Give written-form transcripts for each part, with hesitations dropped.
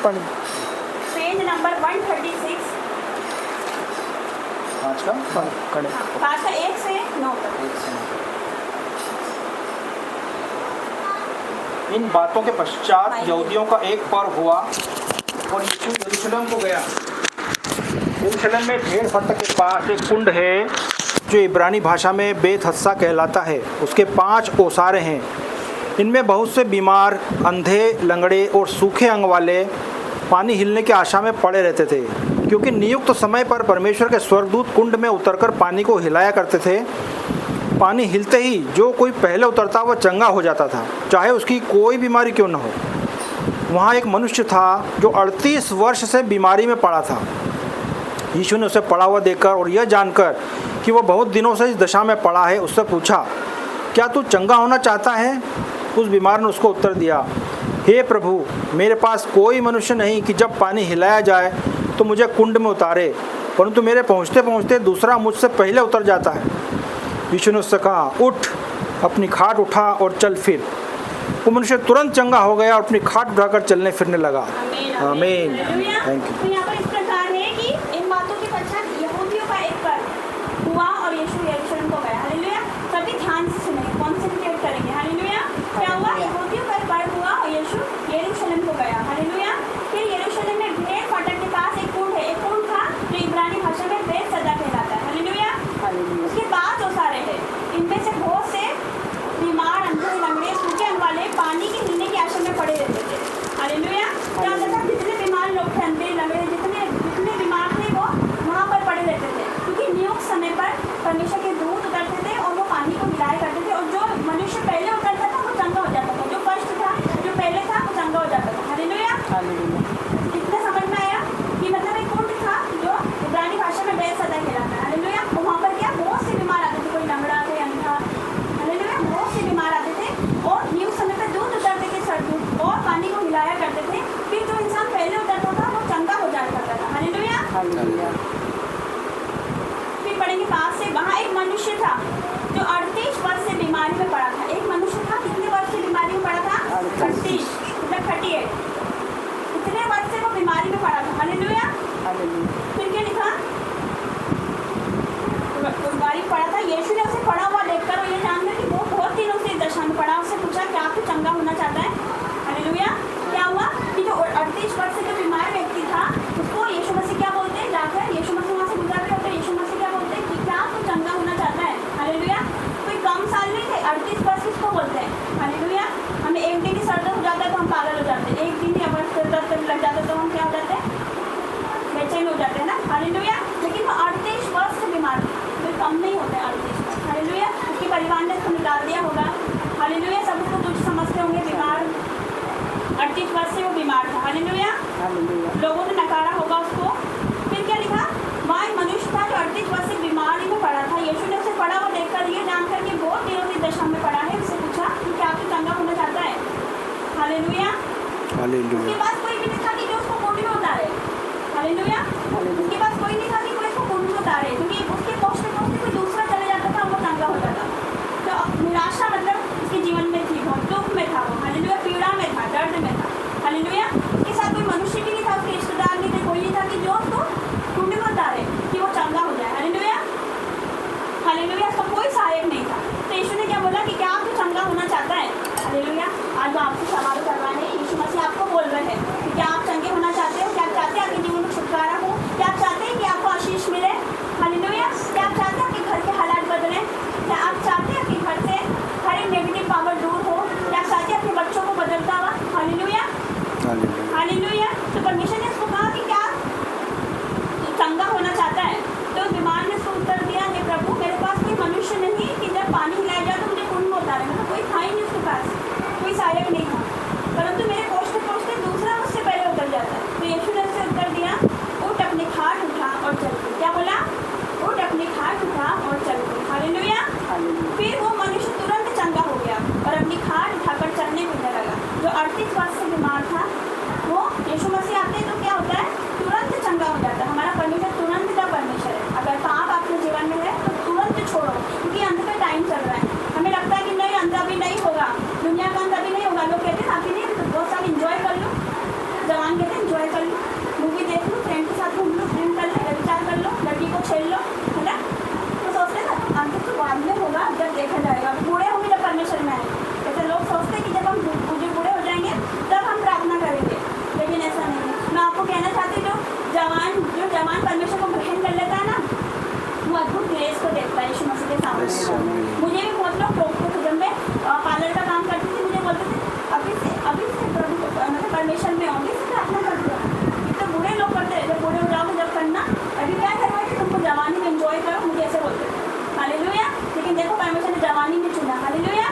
पढ़ page number 136। 5 का खड़े। 5 का 1 से 9 तक। इन बातों के पश्चात यहूदियों का एक पर्व हुआ और यीशु यरूशलेम को गया। यरूशलेम में भेड़ फाटक के पास एक कुंड है जो इब्रानी भाषा में बेत हस्सा कहलाता है। उसके 5 ओसारे हैं। इनमें बहुत से बीमार, अंधे, लंगड़े और सूखे अंग वाले पानी हिलने की आशा में पड़े रहते थे, क्योंकि नियुक्त समय पर परमेश्वर के स्वर्गदूत कुंड में उतरकर पानी को हिलाया करते थे। पानी हिलते ही जो कोई पहले उतरता वह चंगा हो जाता था, चाहे उसकी कोई बीमारी क्यों न हो। वहाँ एक मनुष्य था जो 38 वर्ष से बीमारी में पड़ा था। यीशु ने उसे पड़ा हुआ देखकर और यह जानकर कि वह बहुत दिनों से इस दशा में पड़ा है, उससे पूछा, क्या तू चंगा होना चाहता है? उस बीमार ने उसको उत्तर दिया, हे प्रभु, मेरे पास कोई मनुष्य नहीं कि जब पानी हिलाया जाए तो मुझे कुंड में उतारे, परंतु मेरे पहुँचते पहुँचते दूसरा मुझसे पहले उतर जाता है। यीशु ने उससे कहा, उठ, अपनी खाट उठा और चल फिर। वो मनुष्य तुरंत चंगा हो गया और अपनी खाट उठाकर चलने फिरने लगा। आमीन। Thank you. तो यहाँ पर इस प्रकार है कि इन बातों के पश्चात यहूदियों का एक पर्व हुआ और यीशु यरूशलेम को गया। हालेलुया। सभी ध्यान से सुनेंगे, कॉन्सेंट्रेट करेंगे। हालेलुया। क्या हुआ? यहूदियों का एक पर्व हुआ और यीशु यरूशलेम को गया। हालेलुया। फिर यरूशलेम में भेड़ फाटक के पास एक कुंड है। एक कुंड था जो इब्रानी भाषा में बेत सदा कहलाता है। हालेलुया। उसके 5 ओसारे हैं। इनमें से बहुत से बीमार, अंधे, लंगड़े, सूखे अंग वाले पानी के हिलने की आशा में पड़े रहते थे। हालेलुया। क्या होता था? जितने बीमार लोग थे, अंधे, लंगड़े, जितने बीमार थे वो वहाँ पर पड़े रहते थे, क्योंकि नियुक्त समय पर परमेश्वर के दूत उतरते थे और वो पानी को हिलाया करते थे, और जो मनुष्य पहले उतरता था वो चंगा हो जाता था। जो फर्स्ट था, जो पहले था, वो चंगा हो जाता था। हालेलुया। कितने समझ में आया कि मतलब एक कुंड था जो इब्रानी भाषा में बेत सदा कहलाता है। हालेलुया। और वहाँ पर क्या बहुत से बीमार आते थे, कोई लंगड़ा, कोई अंधा। हालेलुया। बहुत से बीमार आते थे और नियुक्त समय पर दूत उतरते थे, स्वर्गदूत, और पानी को हिलाया करते थे। फिर जो इंसान पहले उतरता था वो चंगा हो जाया करता था। हालेलुया। फिर पढ़ेंगे 5 से। वहाँ एक मनुष्य था जो 38 वर्ष से बीमारी में पड़ा था। एक मनुष्य था, कितने वर्ष से बीमारी में पड़ा था? 38, मतलब 38। कितने वर्ष से वो बीमारी में पड़ा था? हालेलुया। फिर क्या लिखा? बीमारी पड़ा था। यीशु ने उसे पड़ा हुआ देखकर और ये जानकर कि वो बहुत दिनों से इस दशा में पड़ा, उससे पूछा, क्या तू चंगा होना चाहता है? हालेलुया। क्या हुआ कि जो 38 वर्ष से जो बीमार व्यक्ति था उसको यीशु मसीह क्या बोलते हैं? जाकर यीशु मसीह वहाँ से गुजर रहे होते, यीशु मसीह क्या बोलते हैं कि क्या तू चंगा होना चाहता है? हालेलुया। कोई कम साल नहीं थे, 38 वर्ष किसको बोलते हैं? हालेलुया। हमें एक दिन ही सर दर्द हो जाता है तो हम पागल हो जाते हैं। एक दिन ही अगर सर दर्द लग जाता है तो हम क्या हो जाते हैं? बेचैन हो जाते हैं ना। हालेलुया। लेकिन वो 38 वर्ष से बीमार था, कोई कम नहीं होता है 38 वर्ष। हालेलुया। उसके परिवार ने उसको निकाल दिया होगा। हालेलुया। सब उसको तुझ समझते होंगे, बीमार, 38 वर्ष से वो बीमार था। हालेलुया। लोगों ने नकारा होगा उसको। फिर क्या लिखा? वहाँ एक मनुष्य था जो 38 वर्ष से बीमारी में पड़ा था। यीशु ने उसे पड़ा हुआ देखकर ये जानकर कि बहुत दिनों से दशा में पड़ा है, उससे पूछा कि क्या तू चंगा होना चाहता है? हालेलुया। उसके पास कोई भी नहीं था कि जो उसको कुंड में उतारे। हालेलुया। उसके पास कोई नहीं था कि कोई उसको कुंड में उतारे, क्योंकि उसके पहुँचते पहुँचते कोई दूसरा चले जाता था, वो चंगा हो जाता। तो निराशा मतलब उसके जीवन में थी, बहुत दुख में था वो। हालेलुया। पीड़ा में था, दर्द में था। हालेलुया। उसके साथ कोई मनुष्य भी नहीं था, उसके रिश्तेदार नहीं थे, कोई नहीं था कि जो उसको कुंड में उतारे कि वो चंगा हो जाए। हालेलुया। हालेलुया। उसका कोई सहायक नहीं था। तो यीशु ने क्या बोला कि क्या आप चंगा होना चाहता है? हालेलुया। आज वो आपसे सवाल करवाने यीशु मसीह आपको बोल रहे हैं मुझे भी बहुत लोग रोकते थे जब मैं पार्लर का काम करती थी, मुझे बोलते थे अभी से प्रभु मतलब परमेश्वर में होंगे से प्रार्थना कर दो। इतने बूढ़े लोग करते हैं, जब बूढ़े हो जाओगे जब करना, अभी क्या करवाए थे तुमको जवानी में एंजॉय करो, मुझे ऐसे बोलते थे। हालेलुया। लेकिन देखो परमेश्वर ने जवानी में चुना। हालेलुया।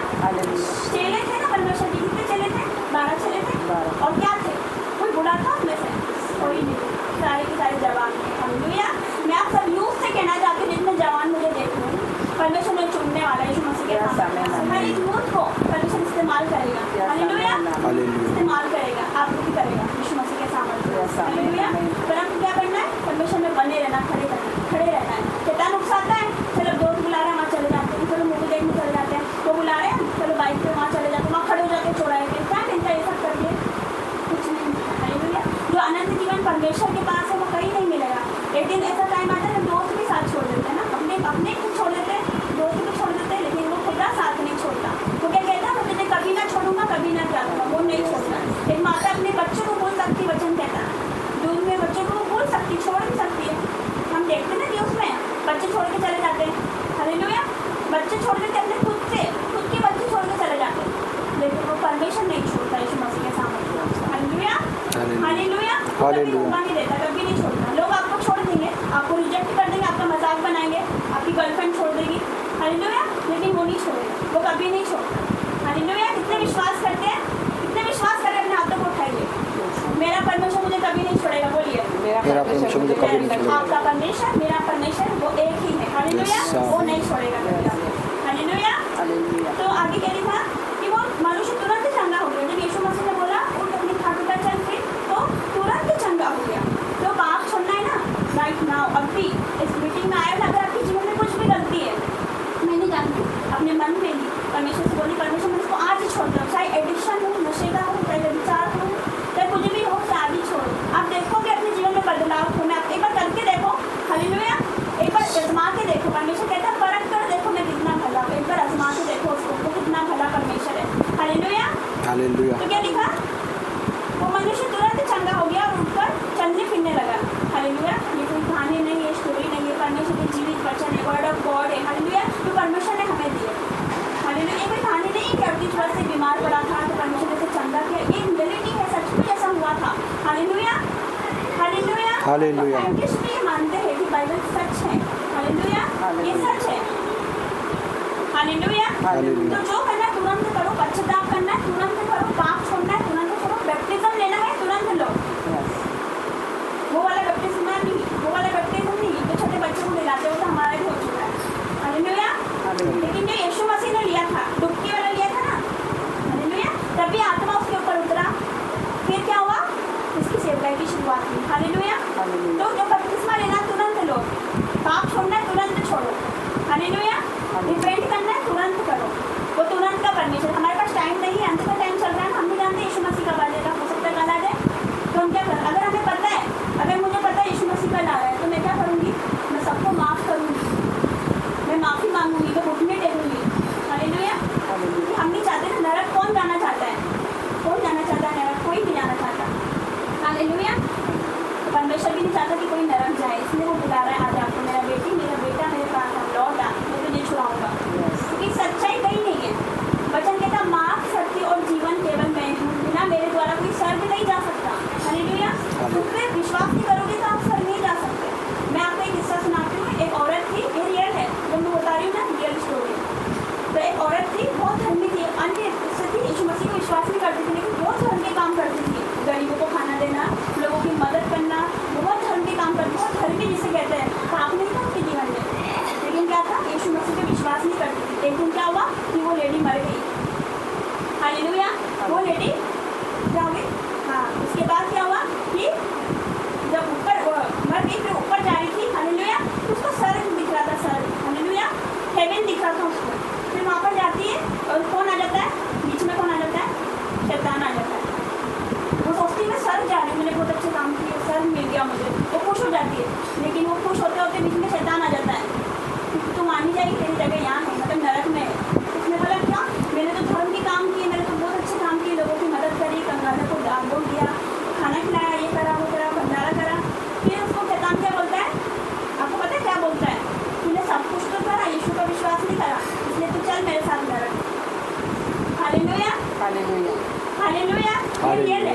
चेले थे ना परमेश्वर के, कितने चेले थे? 12 चेले थे। और क्या थे? कोई बूढ़ा था उनमें से? कोई नहीं, सारे के सारे जवान थे। हालेलुया। मैं आप सब यूथ से कहना चाहती हूँ जितने जवान मुझे देख रहे हैं, परमेश्वर ने चुनने वाला है यीशु मसीह के सामने। हर एक यूथ को परमेश्वर इस्तेमाल करेगा। हालेलुया। इस्तेमाल करेगा, आपको भी करेगा यीशु मसीह के सामने। हालेलुया। पर हमको क्या करना है? परमेश्वर में बने रहना, खड़े रहना है। शैतान उकसाता है, चलो दोस्त बुला रहे हैं वहाँ चले जाते हैं, चलो मूवी देखने चले जाते हैं, वो बुला रहे हैं चलो बाइक पे वहाँ चले जाते हैं, वहाँ खड़े हो जाते चौराहे पे। क्या चिंता ये सब करिए, कुछ नहीं। हालेलुया। जो अनंत जीवन परमेश्वर के पास है वो कहीं नहीं मिलेगा। एक दिन ऐसा टाइम आता है दोस्त भी साथ छोड़ देते हैं ना, अपने खुद छोड़ देते हैं, दोस्त भी छोड़ देते हैं, लेकिन वो खुद साथ नहीं छोड़ता। तो क्या कहता है? मैं तुझे कभी ना छोड़ूंगा, कभी ना त्यागूंगा। वो नहीं छोड़ता। एक माता अपने बच्चों को बोल सकती, वचन कहता है दूध में बच्चों को बोल सकती, छोड़ भी सकती है। हम देखते हैं ना कि उसमें बच्चे छोड़ के चले जाते हैं। हालेलुया। बच्चे छोड़ देते अपने खुद के बच्चे छोड़ के चले जाते हैं, लेकिन वो परमेश्वर नहीं छोड़ता यीशु मसीह के सामने। हालेलुया। हालेलुया। कभी मौका नहीं देता, कभी नहीं छोड़ता। लोग आपको छोड़ देंगे, आपको रिजेक्ट कर देंगे, आपका मजाक बनाएंगे, आपकी गर्लफ्रेंड छोड़ देगी। हालेलुया। लेकिन वो नहीं छोड़ेगा, वो कभी नहीं छोड़ता। हालेलुया। कितने विश्वास करते हैं? कितने विश्वास करें? अपने हाथों को उठाइए। मेरा परमेश्वर मुझे कभी नहीं छोड़ेगा। बोलिए मेरा परमेश्वर मुझे कभी नहीं छोड़ेगा। आपका परमेश्वर, मेरा परमेश्वर वो एक ही है। हालेलुया। वो नहीं छोड़ेगा कभी आपको। हालेलुया। तो आगे क्या लिखा कि वो मनुष्य तुरंत चंगा हो गया। जब यीशु मसीह ने बोला उठ अपनी खाट उठा चल फिर, तो तुरंत चंगा हो गया। तो पाप छोड़ना है ना राइट नाउ, अभी इस मीटिंग में आए ना। अगर आपके जीवन में कुछ भी गलती है, मैं नहीं जानती, अपने मन में ही परमेश्वर से बोली परमेश्वर मैं इसको आज ही छोड़ दूँ, चाहे एडिक्शन हो, नशे का हो, चाहे विचार हो, चाहे कुछ भी हो, चाहे आज ही छोड़ो। आप देखोगे अपने जीवन में बदलाव हो। मैं आप एक बार करके देखो। हालेलुया। एक बार आजमा के देखो। परमेश्वर कहता है परख कर देखो मैं कितना भला हूँ। एक बार आजमा के देखो उसको, वो कितना भला परमेश्वर है। हालेलुया। हालेलुया। तो क्या लिखा? वो मनुष्य तुरंत चंगा हो गया और उठकर चलने फिरने लगा। हालेलुया। ये कोई कहानी नहीं है, स्टोरी नहीं है, परमेश्वर की जीवित वचन है, वर्ड ऑफ गॉड है। हालेलुया। जो परमेश्वर ने हमें दिया। हालेलुया। ये कोई कहानी नहीं है कि 38 वर्ष से बीमार पड़ा था तो परमेश्वर ने चंगा किया। ये रियलिटी है, सच में ऐसा हुआ था। हालेलुया। हालेलुया। हालेलुया। साइंटिस्ट भी मानते हैं कि बाइबल सच है। हालेलुया। ये सच है। हालेलुया। तो जो करना है तुरंत करो, पश्चाताप करना है तुरंत करो, पाप छोड़ना है तुरंत छोड़ो, बैप्टिज्म लेना है तुरंत लो। वो वाला बैप्टिज्म नहीं, वो वाला बैप्टिज्म नहीं जो छोटे बच्चों को दिलाते हो, तो हमारा भी हो चुका है। हालेलुया। लेकिन जो यीशु मसीह ने लिया था, डुबकी वाला लिया था ना, हालेलुया, तभी आत्मा उसके ऊपर उतरा। फिर क्या हुआ? उसकी सेवकाई की शुरुआत हुई। हालेलुया। तो जो बपतिस्मा लेना तुरंत लो, पाप छोड़ना है तुरंत छोड़ो। हालेलुया। रिपेंट करना है तुरंत करो, वो तुरंत का परमेश्वर। हमारे पास टाइम नहीं है, अंत का टाइम चल रहा है, हम भी जानते हैं यीशु मसीह कब आ जाएगा, हो सकता है कल आ जाए। तो हम क्या करें? अगर हमें पता है, अगर मुझे पता है यीशु मसीह कल आ रहा है, तो मैं क्या करूँगी? मैं सबको माफ़ करूँगी, मैं माफ़ी मांगूंगी, मैं घुटने टेकूंगी। हालेलुया। हम नहीं चाहते ना नरक। कौन जाना चाहता है? कौन जाना चाहता है नरक? कोई नहीं जाना चाहता। हालेलुया। परमेश्वर भी नहीं चाहता कि कोई नरक जाए, इसलिए वो बुला रहा है आज आपको, मेरा बेटी, मेरा बेटा मेरे पास आ, लौट आ, मैं तुझे छुड़ाऊंगा। क्योंकि सच्चाई कहीं नहीं है। वचन कहता मार्ग, सत्य और जीवन केवल मैं हूँ, बिना मेरे द्वारा कोई स्वर्ग नहीं जा सकता। हालेलुया। तुम पे विश्वास नहीं करोगे तो आप स्वर्ग नहीं जा सकते। मैं आपको एक किस्सा सुनाती हूँ। एक औरत थी, ये रियल है, जो मैं बता रही हूँ ना, रियल स्टोरी। तो एक औरत थी, बहुत धर्मी थी, अन्य थी, यीशु मसीह को विश्वास नहीं करती थी, लेकिन बहुत धर्म के काम करती थी। गरीबों को खाना देना, लोगों की मदद करना, बहुत धर्म के काम करती, बहुत धर्मी जिसे कहते हैं। पाप नहीं था उसके जीवन में, लेकिन क्या था? यीशु मसीह पे विश्वास नहीं करती थी। एक दिन क्या हुआ कि वो लेडी मर गई। हालेलुया। वो लेडी क्या हो गई? हाँ। उसके बाद क्या हुआ कि जब ऊपर मर गई, फिर ऊपर जा रही थी। हालेलुया। उसको स्वर्ग दिख रहा था, स्वर्ग। हालेलुया। हेवन दिख रहा था उसको। फिर वहाँ पर जाती है और कौन आ जाता है बीच में? कौन आ जाता है? शैतान आ जाता है। वो सोचती है मैं स्वर्ग जा रही हूँ, मैंने बहुत अच्छे काम किए, स्वर्ग मिल गया मुझे, वो खुश हो जाती है। लेकिन वो खुश होते होते बीच में शैतान आ जाता है। तू मानी जाएगी, तेरी जगह यहाँ है, मतलब नरक में है। उसने बोला क्या? मैंने तो धर्म के काम किए, मैंने तो बहुत अच्छे काम किए, लोगों की मदद करी, कंगालों को दान दिया, खाना खिलाया, हालेलुया। ये ले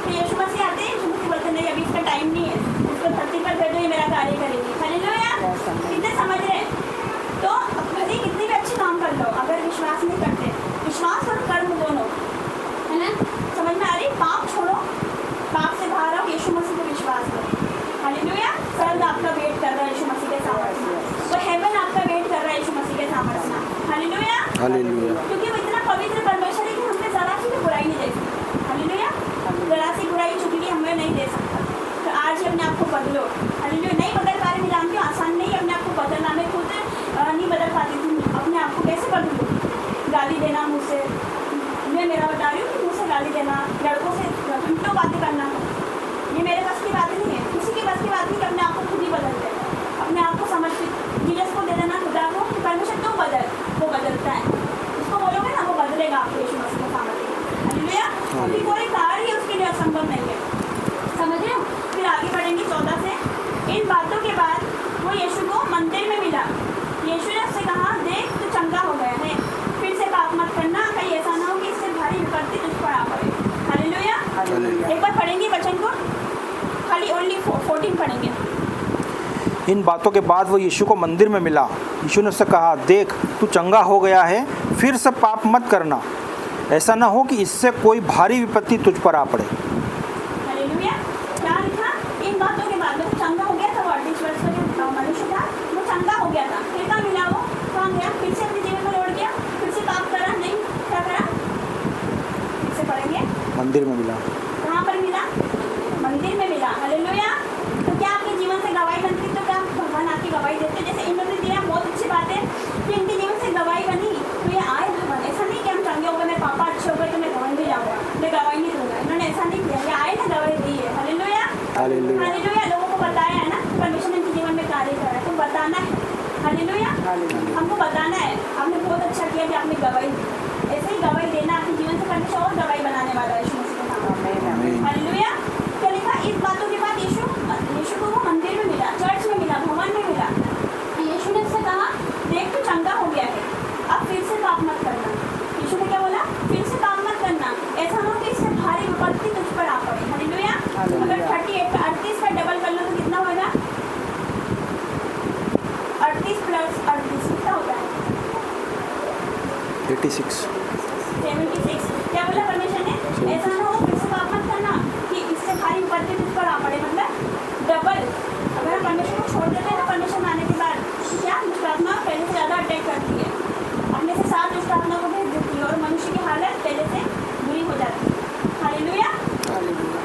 तो यीशु मसीह आते हैं, यीशु मसीह बोलते नहीं अभी इसका टाइम नहीं है, इसको धरती पर भेजो, ये मेरा कार्य करेगी। हालेलुया। कितने समझ रहे हैं? तो भले कितनी भी अच्छी काम कर लो, अगर विश्वास नहीं करते, विश्वास और कर्म दोनों है ना, समझ में आ रही? पाप छोड़ो, पाप से बाहर आओ, यीशु मसीह पे विश्वास करो। हालेलुया। स्वर्ग आपका वेट कर रहा है यीशु मसीह के सामर्थ्य में, तो हेवन आपका वेट कर रहा है यीशु मसीह के सामर्थ्य में। हालेलुया। हालेलुया। क्योंकि वो इतना पवित्र परमेश्वर है कि हमने जरा सी भी बुराई नहीं दे सकती। हालेलुया। जरा सी बुराई चुगली हमें नहीं दे सकता। तो आज ही अपने आप को बदलो। हालेलुया। नहीं बदल पा रहे, मैं जानती हूँ आसान नहीं है अपने आप को बदलना, मैं खुद नहीं बदल पाती थी। अपने आप को कैसे बदलूँ? गाली देना मुझसे, मैं मेरा बता रही हूँ कि मुझसे गाली देना, लड़कों से घंटों बातें करना, ये मेरे बस की बात नहीं है, किसी की बस की बात नहीं कि अपने आप को खुद ही बदल दे। अपने आप को समझ जीसस को दे देना, खुदा को परमेश्वर तो बदल, वो बदलता है। उसको बोलोगे ना, वो बदलेगा आपको यीशु मसीह के सामर्थ्य। हालेलुया। अभी कोई कार्य उसके लिए असंभव नहीं है। समझ रहे हो? फिर आगे बढ़ेंगे 14 से। इन बातों के बाद वो यीशु को मंदिर में मिला। यीशु ने उससे कहा, देख तू चंगा हो गया है, फिर से पाप मत करना, कहीं ऐसा ना हो कि इससे भारी विपत्ति तुझ पर आ पड़े। हालेलुया। एक बार पढ़ेंगे वचन को, खाली ओनली 14 पढ़ेंगे। इन बातों के बाद वो यीशु को मंदिर में मिला। यीशु ने उससे कहा, देख तू चंगा हो गया है, फिर से पाप मत करना, ऐसा ना हो कि इससे कोई भारी विपत्ति तुझ पर आ पड़े। हालेलुया। क्या लिखा? इन बातों के बाद वो चंगा हो गया था। वो 38 वर्ष का जो मनुष्य था, वो चंगा हो गया था। फिर कहाँ मिला? वो कहाँ गया? फिर से अपने जीवन में लौट गया, फिर से पाप करा? नहीं, क्या करा? फिर से पढ़ेंगे। मंदिर में मिला। कहाँ पर मिला? मंदिर में मिला। हालेलुया। तो क्या आपके जीवन से गवाही बनती? तो क्या भगवान आपकी गवाही देते? जैसे इन्होंने दिया, बहुत अच्छी बात है कि इनके जीवन से गवाही बनी, तो ये आए भगवान। ऐसा नहीं कि हम चंगे हो गए, मेरे पापा अच्छे हो गए तो मैं भवन भी जाऊँगा, मैं गवाही नहीं दूंगा। इन्होंने ऐसा नहीं किया, ये आए ना गवाही दी है। हालेलुया। हालेलुया। हालेलुया। लोगों को बताया है ना, परमेश्वर ने इनके जीवन में कार्य करा है, तो बताना है। हालेलुया। हमको बताना है। आपने बहुत अच्छा किया कि आपने गवाही दी। ऐसे ही गवाही देना आपके जीवन से, परमेश्वर और गवाही बनाने वाला है यीशु मसीह के सामने। हालेलुया। क्या लिखा? इस बातों के बाद यीशु को वो मंदिर में मिला, चर्च में मिला, भवन में मिला। यीशु ने उससे कहा, देख तू चंगा हो गया है, अब फिर से पाप मत करना। यीशु ने क्या बोला? फिर से पाप मत करना, ऐसा ना हो कि इससे भारी विपत्ति तुझ पर आ पड़े। हालेलुया। अगर 38 का डबल कर लो तो कितना होगा? 38 प्लस 38 कितना होता है? 86। 76। क्या बोला परमेश्वर ने? ऐसा ना हो फिर से पाप मत करना कि इससे भारी विपत्ति तुझ पर आ पड़े। मतलब डबल। अगर हम परमेश्वर को छोड़ देते हैं ना, परमेश्वर में आने के बाद क्या दुष्टात्मा पहले से ज़्यादा अटैक करती है, अपने से 7 दुष्टात्मा को भेज देती है और मनुष्य की हालत पहले से बुरी हो जाती है। हालेलुया।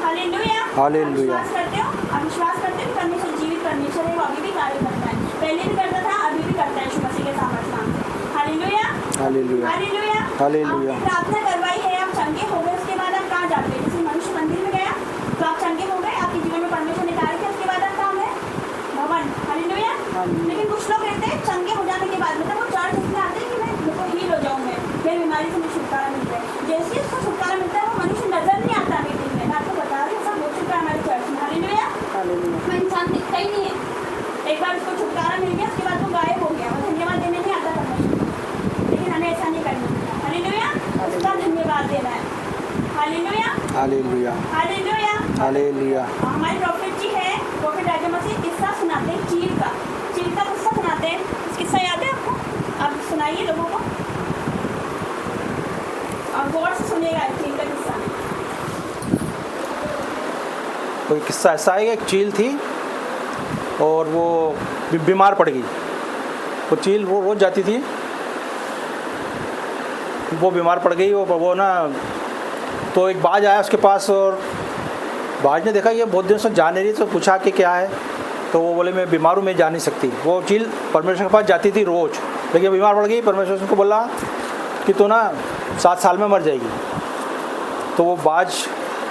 हालेलुया। हालेलुया। विश्वास करते हो? आप विश्वास करते हो? परमेश्वर जीवित परमेश्वर है, वो अभी भी कार्य करता है, पहले भी करता था, अभी भी करता है यीशु मसीह के सामर्थ्य नाम से। हालेलुया। हालेलुया। हालेलुया। हालेलुया। आपने प्रार्थना करवाई है, आप चंगे हो गए, उसके बाद आप कहाँ जाते हैं? जैसे मनुष्य मंदिर में गया तो आप चंगे हो गए, आपके जीवन में परमेश्वर ने कार्य किया, उसके बाद आप कहाँ गए? भवन। हालेलुया। लेकिन कुछ लोग कहते हैं चंगे हो जाने के बाद, मतलब वो चर्च इसमें आते हैं कि मैं मेरे को हील हो जाऊँ, मैं मेरी बीमारी से मुझे छुटकारा मिल जाए। जैसे ही उसको छुटकारा मिलता है, वो मनुष्य नजर नहीं आता मीटिंग में। मैं आपको बता रही हूँ, सब हो चुका है हमारे चर्च में। हालेलुया। वो इंसान दिखता ही नहीं है। एक बार उसको छुटकारा मिल गया, उसके बाद वो गायब हो गया, वो धन्यवाद देने नहीं आता परमेश्वर। लेकिन हमें ऐसा नहीं करना। हालेलुया। उसका धन्यवाद देना है। हालेलुया। हालेलुया। हालेलुया। हालेलुया। हमारे प्रॉफिट जी है, प्रॉफिट राजा मसीह किस्सा सुनाते हैं, चील का किस्सा सुनाते हैं। किस्सा याद है आपको? आप सुनाइए लोगों को और गौर से सुनिएगा चील का किस्सा। कोई किस्सा ऐसा है कि एक चील थी और वो बीमार पड़ गई। वो चील वो रोज जाती थी, वो बीमार पड़ गई। वो ना, तो एक बाज आया उसके पास और बाज ने देखा ये बहुत दिनों से जा नहीं रही, तो पूछा कि क्या है, तो वो बोले मैं बीमार हूँ, मैं जा नहीं सकती। वो चील परमेश्वर के पास जाती थी रोज़, लेकिन बीमार पड़ गई। परमेश्वर उसको बोला कि तो ना 7 साल में मर जाएगी। तो वो बाज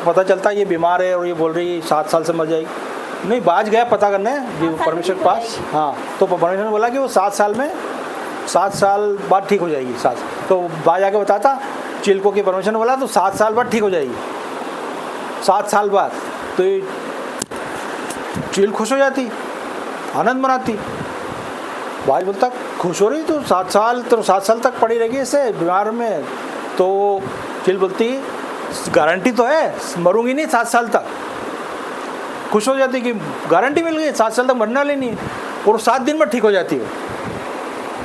पता चलता ये बीमार है और ये बोल रही 7 साल से मर जाएगी। नहीं, बाज गया पता करने परमेश्वर के पास। हाँ, तो परमेश्वर ने बोला कि वो 7 साल बाद ठीक हो जाएगी। 7 तो बाज आके बताता चील को कि परमेश्वर ने बोला तो 7 साल बाद ठीक हो जाएगी। 7 साल बाद तो ये चील खुश हो जाती, आनंद मनाती। बाज बोलता खुश हो रही तो 7 साल तक पड़ी रहेगी ऐसे बीमार में। तो चील बोलती गारंटी तो है, मरूंगी नहीं 7 साल तक। खुश हो जाती कि गारंटी मिल गई, 7 साल तक मरने वाली नहीं है, और 7 दिन में ठीक हो जाती है।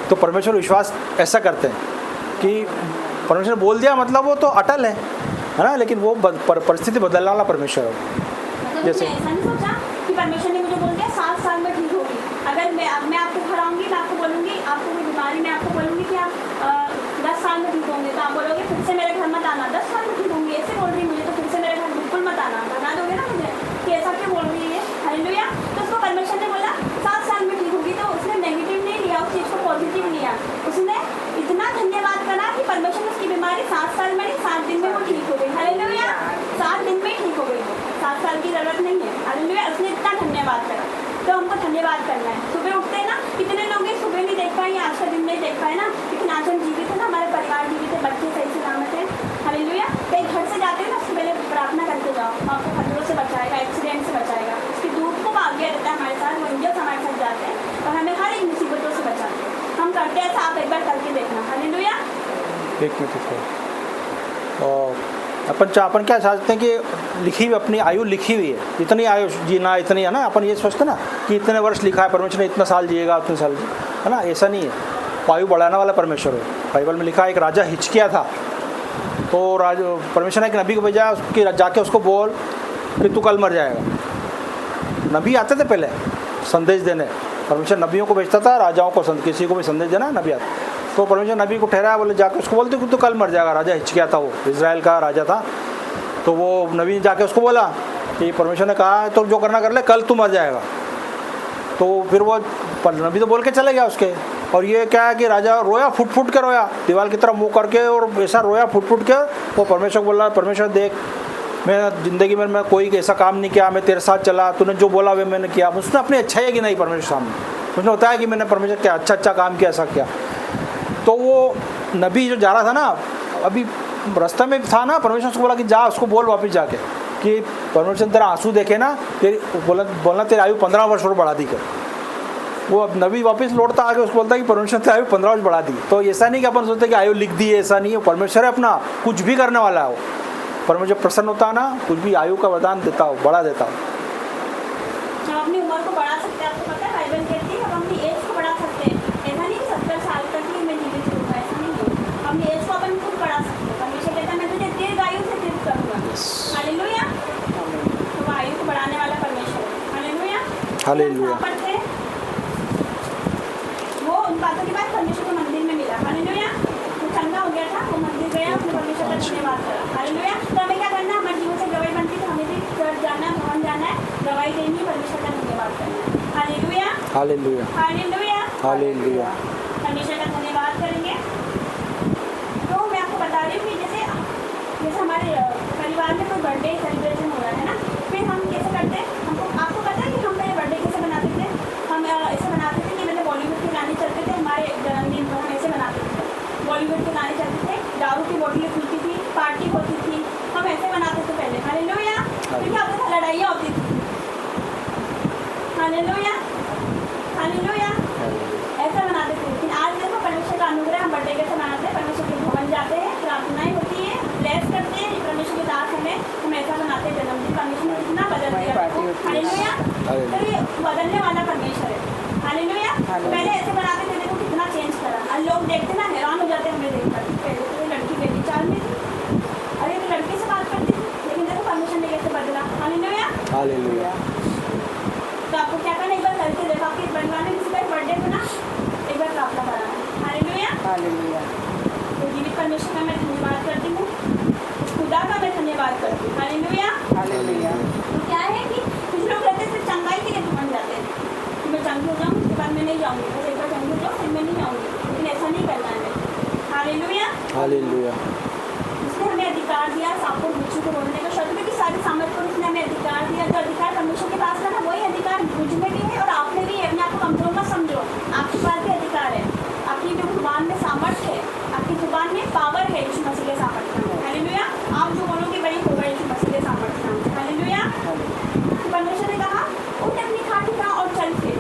तो परमेश्वर विश्वास ऐसा करते हैं कि परमेश्वर बोल दिया मतलब वो तो अटल है ना, लेकिन वो परिस्थिति बदलने वाला परमेश्वर है। मतलब जैसे मैंने ऐसा नहीं सोचा कि परमेश्वर ने मुझे बोल दिया 7 साल में ठीक होगी। अगर मैं आपको घर आऊँगी, मैं आपको बोलूँगी, आपको कोई बीमारी, मैं आपको बोलूँगी कि आप 10 साल में ठीक होंगे, तो आप बोलोगे फिर से मेरे घर मत आना, 10 साल में ठीक होंगी ऐसे बोल रही मुझे, तो फिर से मेरे घर बिल्कुल मत आना, भगा दोगे ना मुझे कि ऐसा क्यों बोल रही है। हालेलुया। तो उसको परमेश्वर ने बोला 7 साल में ठीक होगी, तो उसने नेगेटिव नहीं लिया, उस चीज़ को पॉजिटिव लिया। उसने इतना धन्यवाद करा कि परमेश्वर उसकी बीमारी 7 साल में नहीं 7 दिन में वो ठीक हो गई। हालेलुया। 7 दिन में ही ठीक हो गई, 7 साल की जरूरत नहीं है। हालेलुया। उसने इतना धन्यवाद करा, तो हमको धन्यवाद करना है। सुबह उठते हैं ना, कितने लोग ये सुबह नहीं देख पाए, आज का दिन नहीं देख पाए ना, लेकिन आज हम जीवित है ना, हमारे परिवार जीवित है, बच्चे सही सलामत है। हालेलुया। कहीं घर से जाते हैं ना, सुबह प्रार्थना करके जाओ, आपको खतरों से बचाएगा, एक्सीडेंट से बचाएगा, उसकी दूध को आगे रहता है हमारे साथ, वो एंजल्स हमारे साथ जाते हैं और हमें हर एक मुसीबतों से बचाते हैं। हम करते हैं ऐसा, आप एक बार करके देखना। हालेलुया। एक मिनट। और अपन क्या चाहते हैं कि लिखी हुई अपनी आयु लिखी हुई है, इतनी आयु जीना, इतनी है ना, अपन ये सोचते ना कि इतने वर्ष लिखा है परमेश्वर ने, इतना साल जिएगा, उतने साल, है ना, ऐसा नहीं है। आयु बढ़ाने वाला परमेश्वर है। बाइबल में लिखा है एक राजा हिचकिया था, तो परमेश्वर ने एक नबी को भेजा कि जाके उसको बोल कि तू कल मर जाएगा। नबी आते थे पहले संदेश देने, परमेश्वर नबियों को भेजता था, राजाओं को किसी को भी संदेश देना नबी आता। तो परमेश्वर नबी को ठहराया, बोले जाके उसको बोलते कि तू कल मर जाएगा। राजा हिचकिया था, वो इज़राइल का राजा था। तो वो नबी ने जाके उसको बोला कि परमेश्वर ने कहा तो जो करना कर ले, कल तू मर जाएगा। तो फिर वो नबी तो बोल के चले गया उसके, और ये क्या है कि राजा रोया, फुट फुट के रोया, दीवार की तरफ मुँह करके, और ऐसा रोया फुट फुट के। वो परमेश्वर को बोल रहा, परमेश्वर देख, मैं ज़िंदगी में मैं कोई ऐसा काम नहीं किया, मैं तेरे साथ चला, तूने जो बोला वे मैंने किया। उसने अपनी अच्छाई है कि नहीं परमेश्वर सामने, उसने बताया कि मैंने परमेश्वर क्या अच्छा काम किया, ऐसा किया। तो वो नबी जो जा रहा था ना, अभी रास्ते में था ना, परमेश्वर उसको बोला कि जा, उसको बोल वापस जाके कि परमेश्वर तेरा आंसू देखे ना, तेरी बोलना तेरी आयु 15 वर्ष और बढ़ा दी कर। वो अब नबी वापस लौटता आगे उसको बोलता है कि परमेश्वर तेरी आयु 15 वर्ष बढ़ा दी। तो ऐसा नहीं कि अपन सोचते कि आयु लिख दी है, ऐसा नहीं है। परमेश्वर है अपना कुछ भी करने वाला है। वो परमेश्वर प्रसन्न होता है ना, कुछ भी आयु का वरदान देता हो, बढ़ा देता हो। हम अपनी उम्र को बढ़ा सकते हैं, आपको पता है बाइबल कहती है हम अपनी एज को बढ़ा सकते हैं। ऐसा नहीं कि 70 साल तक ही मैं जीवित रहूँगा, ऐसा नहीं है। अपनी एज को अपन खुद बढ़ा सकते हैं। परमेश्वर कहता है मैं तुझे दीर्घ आयु से दीर्घ करूँगा। हालेलुया। तो वो आयु को बढ़ाने वाला परमेश्वर है। हालेलुया। हालेलुया। वो उन बातों के बाद परमेश्वर को मंदिर में मिला। हालेलुया। वो चंगा हो गया था, वो मंदिर गया, उसने परमेश्वर का धन्यवाद करा। हालेलुया। तो हमें क्या करना है, हमारे जीवन से गवाही बनती है, तो हमें भी चर्च जाना है, भवन जाना है, गवाही देनी, परमेश्वर का धन्यवाद करना है। हालेलुया। हालेलुया। हालेलुया। हालेलुया। परमेश्वर का धन्यवाद करेंगे। तो मैं आपको बता रही हूँ कि जैसे हमारे परिवार में कोई बर्थडे सेलिब्रेशन हो रहा है ना, फिर हम कैसे करते हैं, आपको पता है कि हम पहले बर्थडे कैसे बनाते थे। हम ऐसे बनाते थे कि पहले बॉलीवुड के गाने चलते थे, हमारे जन्मदिन पर हम ऐसे बनाते थे, बॉलीवुड के गाने चलते थे, दारू की बोतलें खुलती थी, पार्टी होती थी, हम ऐसे बनाते थे पहले। हालेलुया। फिर क्या होता था, लड़ाइयाँ होती थी। हालेलुया। हालेलुया। ऐसा बनाते थे। लेकिन आज देखो परमेश्वर का अनुग्रह, हम बर्थडे कैसे मनाते हैं, परमेश्वर के भवन जाते हैं, प्रार्थनाएं होती है, ब्लेस करते हैं, परमेश्वर के दास हमें, हम ऐसा बनाते हैं जन्मदिन। परमेश्वर ने कितना बदल दिया। हालेलुया। तो ये बदलने वाला परमेश्वर है। हालेलुया। पहले ऐसे बनाते थे, देखो कितना चेंज करा। और लोग देखते ना, हैरान हो जाते हमें देखकर। पहले तो लड़की बेटी चाल में थी, अरे तो लड़की से बात करती थी, लेकिन देखो परमेश्वर ने कैसे बदला। हालेलुया। हालेलुया। तो आपको क्या करना, एक बार करके देखो, आपके परिवार में किसी का बर्थडे हो ना, एक बार प्रार्थना कराना। हालेलुया। हालेलुया। तो जीवित परमेश्वर का मैं धन्यवाद करती हूँ, खुदा का मैं धन्यवाद करती हूँ। हालेलुया। हालेलुया। तो क्या है कि कुछ लोग रहते सिर्फ चंगाई के लिए बन जाते हैं कि मैं चंगी हो जाऊँ, उसके बाद मैं नहीं जाऊँगी, बस एक बार चंगी हो जाऊँ, फिर मैं नहीं जाऊँगी। लेकिन ऐसा नहीं करना है हमें। हालेलुया। हालेलुया। उसने हमें अधिकार दिया सांपों और बिच्छू को बोलने का, शत्रु की सारी सामर्थ को उसने हमें अधिकार दिया। जो अधिकार परमेश्वर के पास था ना, वही अधिकार मुझ में भी है और आप में भी है। अपने आप को कमजोर मत समझो, आपके पास भी अधिकार है। आपकी जो जुबान में सामर्थ है, आपकी जुबान में पावर है यीशु मसीह के सामर्थ में। हालेलुया। आप जो बोलोगे वही होगा यीशु मसीह के सामर्थ में। हालेलुया। परमेश्वर ने कहा उठ अपनी खाट उठा और चल फिर।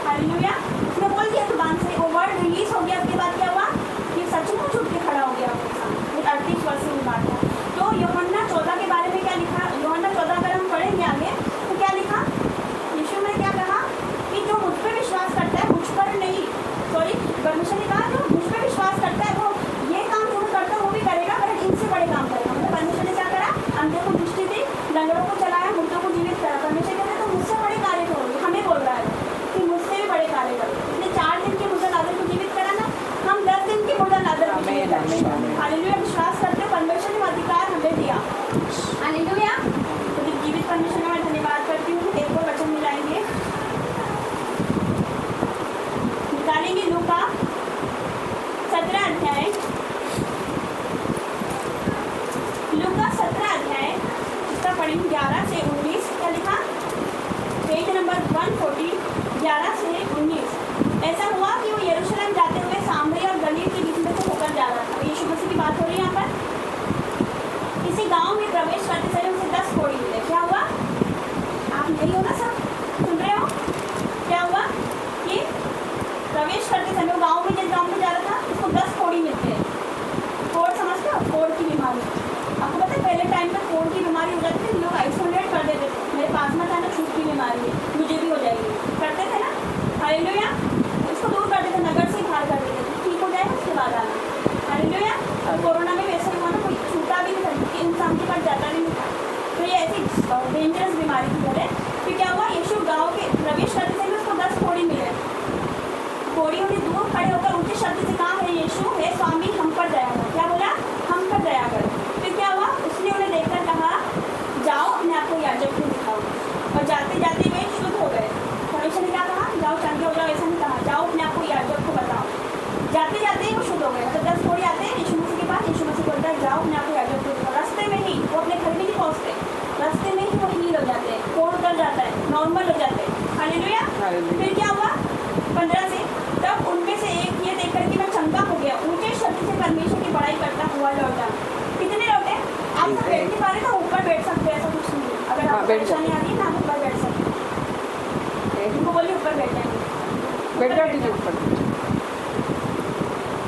हालेलुया। उसने बोल दिया जुबान से, वो वर्ड रिलीज हो गया। उसके बाद क्या हुआ कि सचमुच उठ के खड़ा हो गया आपके सामने। 38 वर्ष की बात है। तो यूहन्ना खड़े होकर ऊंचे शब्द से कहा, हे यीशु, हे स्वामी, हम पर दया कर। क्या बोला? हम पर दया कर। फिर क्या हुआ? उसने उन्हें देखकर कहा, जाओ अपने आप को याजक को दिखाओ। और जाते जाते वे शुद्ध हो गए। परमेश्वर ने क्या कहा? जाओ चंगे हो जाओ, ऐसा नहीं कहा। जाओ अपने आप को याजक को बताओ। जाते जाते ही वो शुद्ध हो गए। तो 10 कोढ़ी आते हैं यीशु मसीह के पास। यीशु मसीह बोलता है, जाओ अपने आप को याजक को दिखाओ। रास्ते में ही वो अपने घर में नहीं पहुँचते, रास्ते में ही वो हील हो जाते हैं, कोढ़ उतर जाता है, नॉर्मल हो जाते हैं। हालेलुया। फिर क्या हुआ? 15 से, तब उनमें से एक ये देखकर कि मैं चंगा हो गया, ऊंचे शब्द से परमेश्वर की बड़ाई करता हुआ लौटा। कितने लौटे? आप बैठ नहीं पा रहे तो ऊपर बैठ सकते हैं, ऐसा कुछ नहीं है। अगर आपको परेशानी आ रही है ना, आप ऊपर बैठ सकते हैं। उनको बोलिए ऊपर बैठ जाएंगे, ऊपर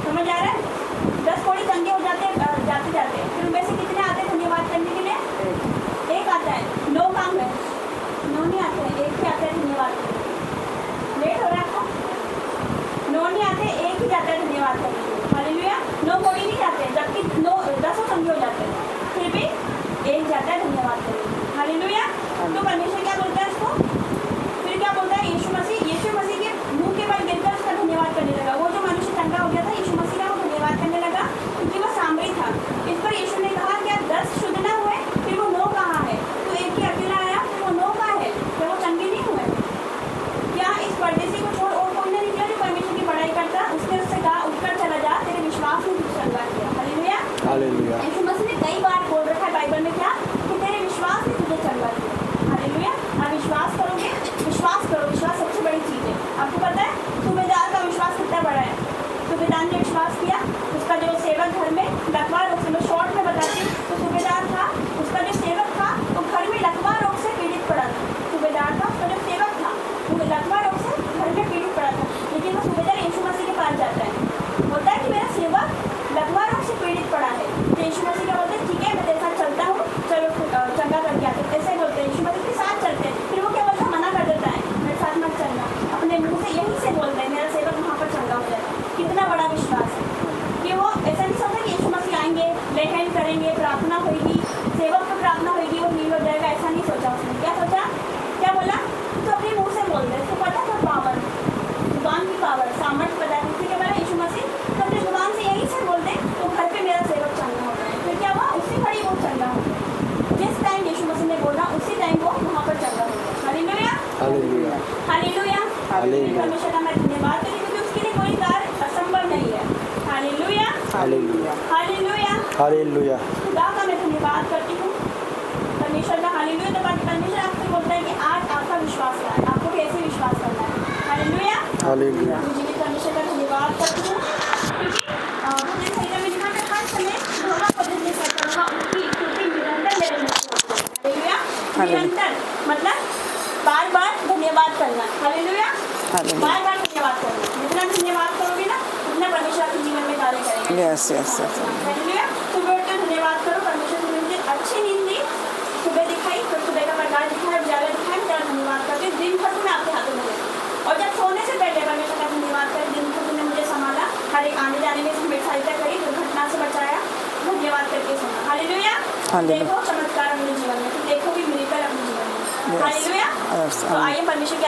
समझ आ रहा है? 10 कोढ़ी चंगे हो जाते जाते जाते। फिर उनमें से कितने आते हैं धन्यवाद करने के लिए? एक आता है। 9 काम है, 9 नहीं आते हैं, एक ही आता है धन्यवाद करने। लेट हो रहा है आपको? 9 नहीं आते, एक ही जाता है धन्यवाद करने के लिए। हालेलुया। 9 कोढ़ी नहीं जाते, जबकि 10 चंगे हो जाते हैं, फिर भी एक जाता है धन्यवाद करने के लिए। हालेलुया। तो परमेश्वर क्या बोलता है इसको? फिर क्या बोलता है? यीशु मसीह के मुंह के बल गिरकर उसका धन्यवाद करने लगा। वो जो मनुष्य चंगा हो गया था, यीशु मसीह का वो धन्यवाद करने लगा क्योंकि वो सामरी था। इस पर यीशु ने कहा, क्या 10 शुद्ध ना हुए? फिर वो 9 कहाँ है? तो एक ही अकेला आया, फिर वो 9 कहाँ है? फिर वो चंगे नहीं हुए? क्या इस परदेसी को छोड़ और कोई नहीं निकला जो परमेश्वर की बड़ाई करता? उसने उससे कहा, उठकर चला जा, तेरे विश्वास ने तुझे चंगा किया। हालेलुया। हालेलुया। यीशु मसीह ने कई बार बोल रखा है बाइबल में, क्या? कि तेरे विश्वास ने तुझे चंगा किया। हालेलुया। आप विश्वास करोगे, विश्वास करो, विश्वास सबसे बड़ी चीज़ है। आपको पता है सूबेदार का विश्वास कितना बड़ा है? सूबेदार ने विश्वास किया, उसका जो सेवक घर में लकवा रोग से, मैं शॉर्ट में बताती हूँ, तो सूबेदार था, उसका जो सेवक था वो घर में लकवा रोग से पीड़ित पड़ा था। सूबेदार था, उसका जो सेवक था वो लकवा रोग से घर में पीड़ित पड़ा था। लेकिन वो सूबेदार यीशु मसीह के पास जाता है, बोलता है कि मेरा सेवक लकवा रोग से पीड़ित पड़ा है। तो यीशु मसीह क्या बोलते हैं? ठीक है, मैं तेरे साथ चलता हूँ, चलो चंगा करके आते। ऐसे बोलते हैं, यीशु मसीह के साथ चलते हैं। फिर वो क्या बोलता है? मना कर देता है, मेरे साथ मत चलना। अपने मुंह से यही से बोलते हैं, मेरा सेवक वहाँ पर चंगा हो जाए। कितना बड़ा विश्वास है कि वो ऐसा नहीं सोचता कि यीशु मसीह आएंगे, लेहन करेंगे, प्रार्थना होगी, सेवक पर प्रार्थना होगी, वो हील हो जाएगा। ऐसा नहीं सोचा उसने। क्या सोचा? क्या बोला? तो अपने मुंह से बोल रहे, उसको पता था पावर, जुबान की पावर, सामर्थ्य पता है। किसी के बोला यीशु मसीह, तो अपने जुबान से यही से बोल दे तो घर पे मेरा सेवक चंगा हो जाए। फिर क्या हुआ? उसी घड़ी वो चंगा हो गया। जिस टाइम यीशु मसीह ने बोला उसी टाइम वो वहाँ पर चंगा हो गया। हालेलुया। हालेलुया। हालेलुया। हालेलुया। परमेश्वर का मैं धन्यवाद करूँ क्योंकि उसके लिए कोई कार्य असंभव नहीं है। हालेलुया। हालेलुया। हालेलुया। हालेलुया। खुदा का मैं धन्यवाद करती हूँ, परमेश्वर का। हालेलुया। तो परमेश्वर आपसे बोलता है कि आज आपका विश्वास है, आपको कैसे विश्वास करना है। हालेलुया। हालेलुया। मुझे भी परमेश्वर का धन्यवाद करती हूँ क्योंकि मुझे सही में लिखा मैं हर समय यहोवा को धन्य करता हूँ, उसकी स्तुति निरंतर मेरे मुख से होती है। हालेलुया। निरंतर मतलब बार बार धन्यवाद करना। हालेलुया। बार बार धन्यवाद करना। जितना धन्यवाद करोगे ना, उतना परमेश्वर आपके जीवन में कार्य करेगा। Yes yes yes. हालेलुया। सुबह उठकर धन्यवाद करो, परमेश्वर ने मुझे अच्छी नींद दी, सुबह दिखाई, फिर सुबह का प्रकाश दिखाया, उजाला दिखाया, मैं तेरा धन्यवाद करती हूँ। दिन भर तुम्हें आपके हाथों में है। और जब सोने से पहले परमेश्वर का धन्यवाद करें, दिन भर तुमने मुझे संभाला, हर एक आने जाने में मेरी सहायता करी, दुर्घटना से बचाया, धन्यवाद करके सुना। हालेलुया। देखो चमत्कार अपने जीवन में, देखो भी मिलकर अपने जीवन में। हालेलुया। तो आइए परमेश्वर